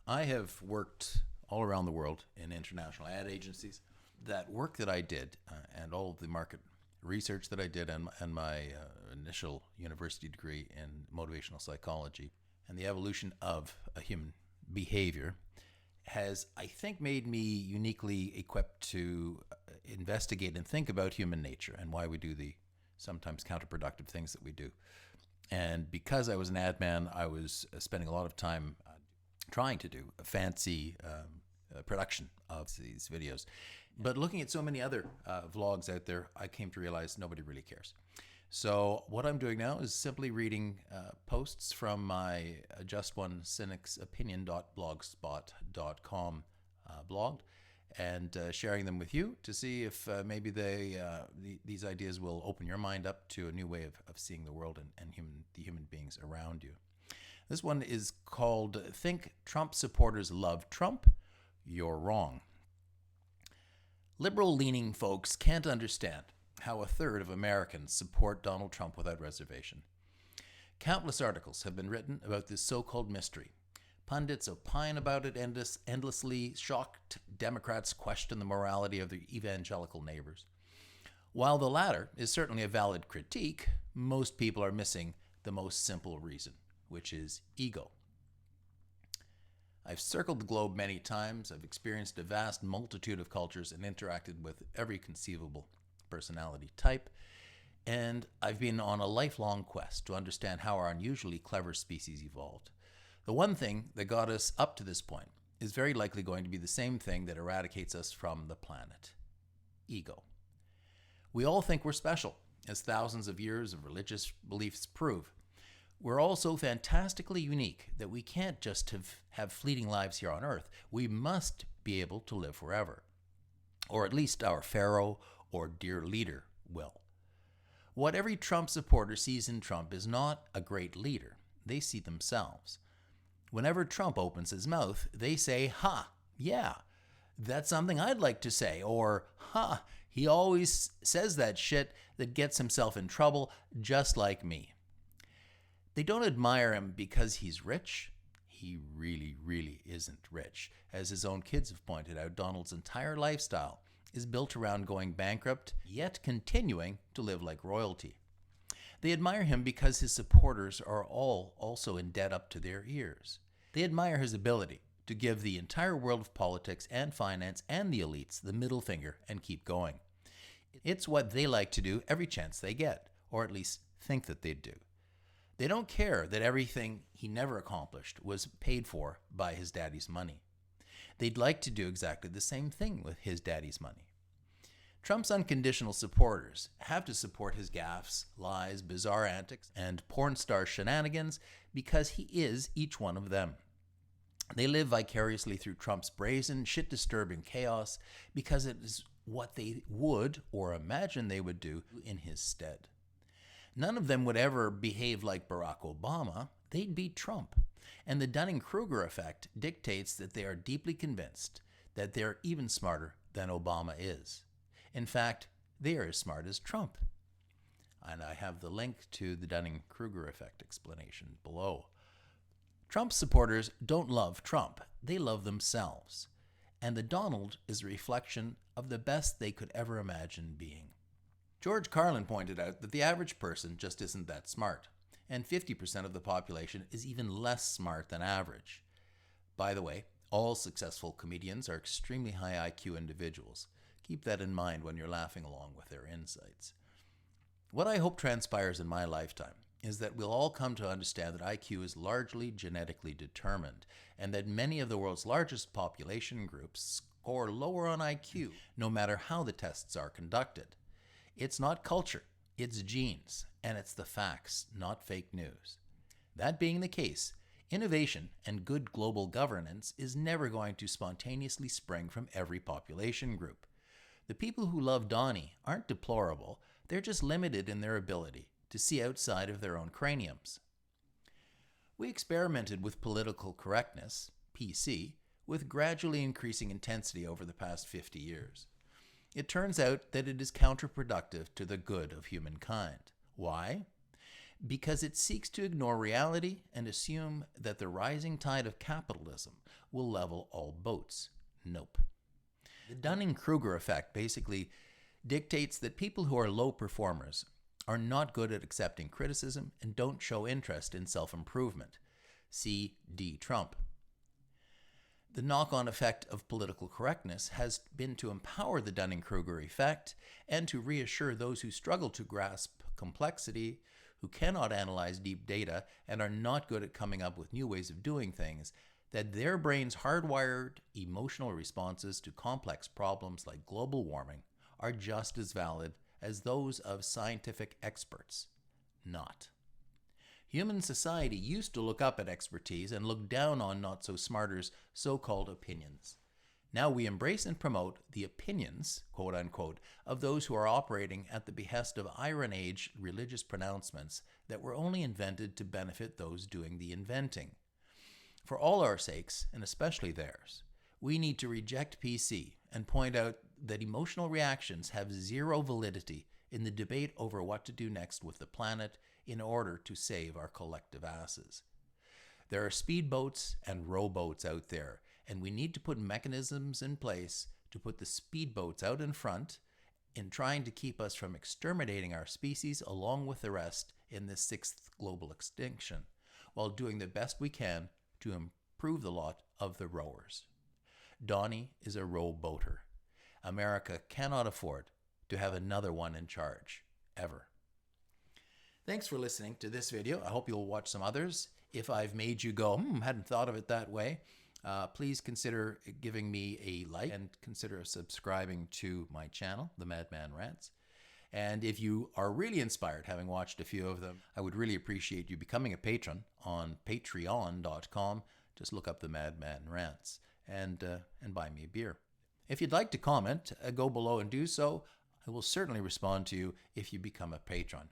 I have worked all around the world in international ad agencies. That work that I did and all of the market research that I did and my initial university degree in motivational psychology and the evolution of a human behavior has, I think, made me uniquely equipped to investigate and think about human nature and why we do the sometimes counterproductive things that we do. And because I was an ad man, I was spending a lot of time trying to do a fancy production of these videos. But looking at so many other vlogs out there, I came to realize nobody really cares. So what I'm doing now is simply reading posts from my Just One Cynic's Opinion.blogspot.com blog and sharing them with you to see if maybe these ideas will open your mind up to a new way of seeing the world and the human beings around you. This one is called Think Trump Supporters Love Trump? You're wrong. Liberal-leaning folks can't understand how a third of Americans support Donald Trump without reservation. Countless articles have been written about this so-called mystery. Pundits opine about it endlessly. Shocked Democrats question the morality of their evangelical neighbors. While the latter is certainly a valid critique, most people are missing the most simple reason, which is ego. I've circled the globe many times. I've experienced a vast multitude of cultures and interacted with every conceivable personality type. And I've been on a lifelong quest to understand how our unusually clever species evolved. The one thing that got us up to this point is very likely going to be the same thing that eradicates us from the planet: ego. We all think we're special, as thousands of years of religious beliefs prove. We're all so fantastically unique that we can't just have fleeting lives here on Earth. We must be able to live forever. Or at least our pharaoh or dear leader will. What every Trump supporter sees in Trump is not a great leader. They see themselves. Whenever Trump opens his mouth, they say, "Ha, yeah, that's something I'd like to say," or "Ha, he always says that shit that gets himself in trouble, just like me." They don't admire him because he's rich. He really, really isn't rich. As his own kids have pointed out, Donald's entire lifestyle is built around going bankrupt, yet continuing to live like royalty. They admire him because his supporters are all also in debt up to their ears. They admire his ability to give the entire world of politics and finance and the elites the middle finger and keep going. It's what they like to do every chance they get, or at least think that they'd do. They don't care that everything he never accomplished was paid for by his daddy's money. They'd like to do exactly the same thing with his daddy's money. Trump's unconditional supporters have to support his gaffes, lies, bizarre antics, and porn star shenanigans because he is each one of them. They live vicariously through Trump's brazen, shit-disturbing chaos because it is what they would or imagine they would do in his stead. None of them would ever behave like Barack Obama. They'd be Trump. And the Dunning-Kruger effect dictates that they are deeply convinced that they're even smarter than Obama is. In fact, they are as smart as Trump. And I have the link to the Dunning-Kruger effect explanation below. Trump supporters don't love Trump. They love themselves. And the Donald is a reflection of the best they could ever imagine being. George Carlin pointed out that the average person just isn't that smart, and 50% of the population is even less smart than average. By the way, all successful comedians are extremely high IQ individuals. Keep that in mind when you're laughing along with their insights. What I hope transpires in my lifetime is that we'll all come to understand that IQ is largely genetically determined, and that many of the world's largest population groups score lower on IQ, no matter how the tests are conducted. It's not culture, it's genes, and it's the facts, not fake news. That being the case, innovation and good global governance is never going to spontaneously spring from every population group. The people who love Donnie aren't deplorable, they're just limited in their ability to see outside of their own craniums. We experimented with political correctness, PC, with gradually increasing intensity over the past 50 years. It turns out that it is counterproductive to the good of humankind. Why? because it seeks to ignore reality and assume that the rising tide of capitalism will level all boats. Nope. The Dunning-Kruger effect basically dictates that people who are low performers are not good at accepting criticism and don't show interest in self-improvement. See D. Trump. The knock-on effect of political correctness has been to empower the Dunning-Kruger effect and to reassure those who struggle to grasp complexity, who cannot analyze deep data, and are not good at coming up with new ways of doing things, that their brains' hardwired emotional responses to complex problems like global warming are just as valid as those of scientific experts. Not. Human society used to look up at expertise and look down on not-so-smarters' so-called opinions. Now we embrace and promote the opinions, quote unquote, of those who are operating at the behest of Iron Age religious pronouncements that were only invented to benefit those doing the inventing. For all our sakes, and especially theirs, we need to reject PC and point out that emotional reactions have zero validity in the debate over what to do next with the planet in order to save our collective asses. There are speedboats and rowboats out there, and we need to put mechanisms in place to put the speedboats out in front in trying to keep us from exterminating our species along with the rest in this sixth global extinction, while doing the best we can to improve the lot of the rowers. Donnie is a rowboater. America cannot afford to have another one in charge, ever. Thanks for listening to this video. I hope you'll watch some others. If I've made you go, hadn't thought of it that way, please consider giving me a like and consider subscribing to my channel, the Madman Rants. And if you are really inspired, having watched a few of them, I would really appreciate you becoming a patron on patreon.com. Just look up the Madman Rants and buy me a beer. If you'd like to comment, go below and do so. I will certainly respond to you if you become a patron.